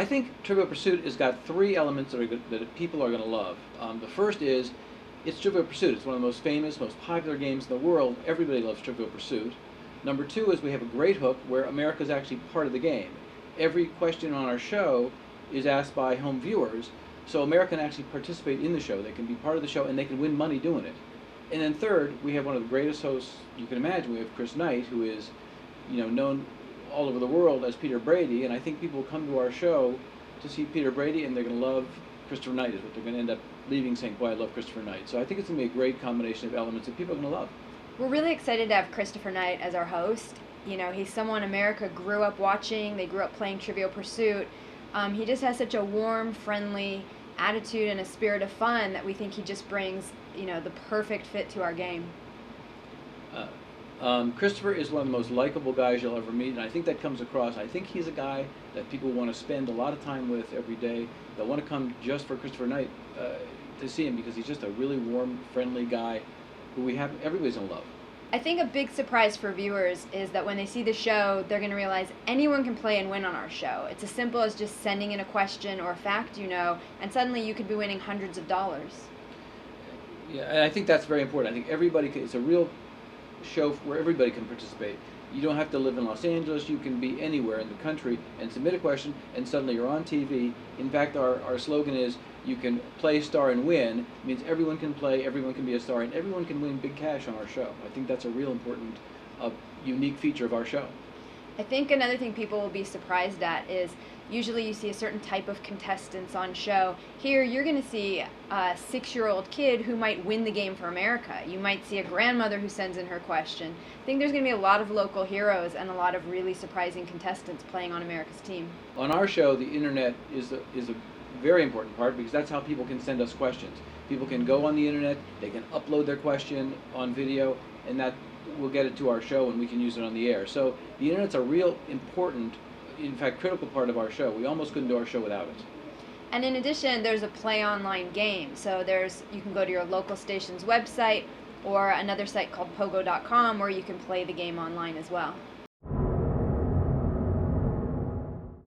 think Trivial Pursuit has got three elements that people are going to love. The first is it's Trivial Pursuit. It's one of the most famous, most popular games in the world. Everybody loves Trivial Pursuit. Number two is we have a great hook where America is actually part of the game. Every question on our show is asked by home viewers, so America can actually participate in the show. They can be part of the show, and they can win money doing it. And then third, we have one of the greatest hosts you can imagine. We have Chris Knight, who is, known all over the world as Peter Brady, and I think people will come to our show to see Peter Brady, and they're going to love Christopher Knight. Is what they're going to end up leaving saying, boy, I love Christopher Knight. So I think it's going to be a great combination of elements that people are going to love. We're really excited to have Christopher Knight as our host. He's someone America grew up watching. They grew up playing Trivial Pursuit. He just has such a warm, friendly attitude and a spirit of fun that we think he just brings, the perfect fit to our game. Christopher is one of the most likable guys you'll ever meet, and I think that comes across. I think he's a guy that people want to spend a lot of time with every day. They'll want to come just for Christopher Knight to see him because he's just a really warm, friendly guy who everybody's going to love. I think a big surprise for viewers is that when they see the show, they're going to realize anyone can play and win on our show. It's as simple as just sending in a question or a fact and suddenly you could be winning hundreds of dollars. Yeah, and I think that's very important. I think it's a real show where everybody can participate. You don't have to live in Los Angeles. You can be anywhere in the country and submit a question, and suddenly you're on TV. In fact, our slogan is, you can play, star, and win. It means everyone can play, everyone can be a star, and everyone can win big cash on our show. I think that's a real important, unique feature of our show. I think another thing people will be surprised at is usually you see a certain type of contestants on show. Here you're going to see a 6-year-old kid who might win the game for America. You might see a grandmother who sends in her question. I think there's going to be a lot of local heroes and a lot of really surprising contestants playing on America's team. On our show, the internet is a very important part because that's how people can send us questions. People can go on the internet, they can upload their question on video, and that will get it to our show and we can use it on the air. So the internet's a real important, in fact, critical part of our show. We almost couldn't do our show without it. And in addition, there's a play online game. So you can go to your local station's website or another site called pogo.com where you can play the game online as well.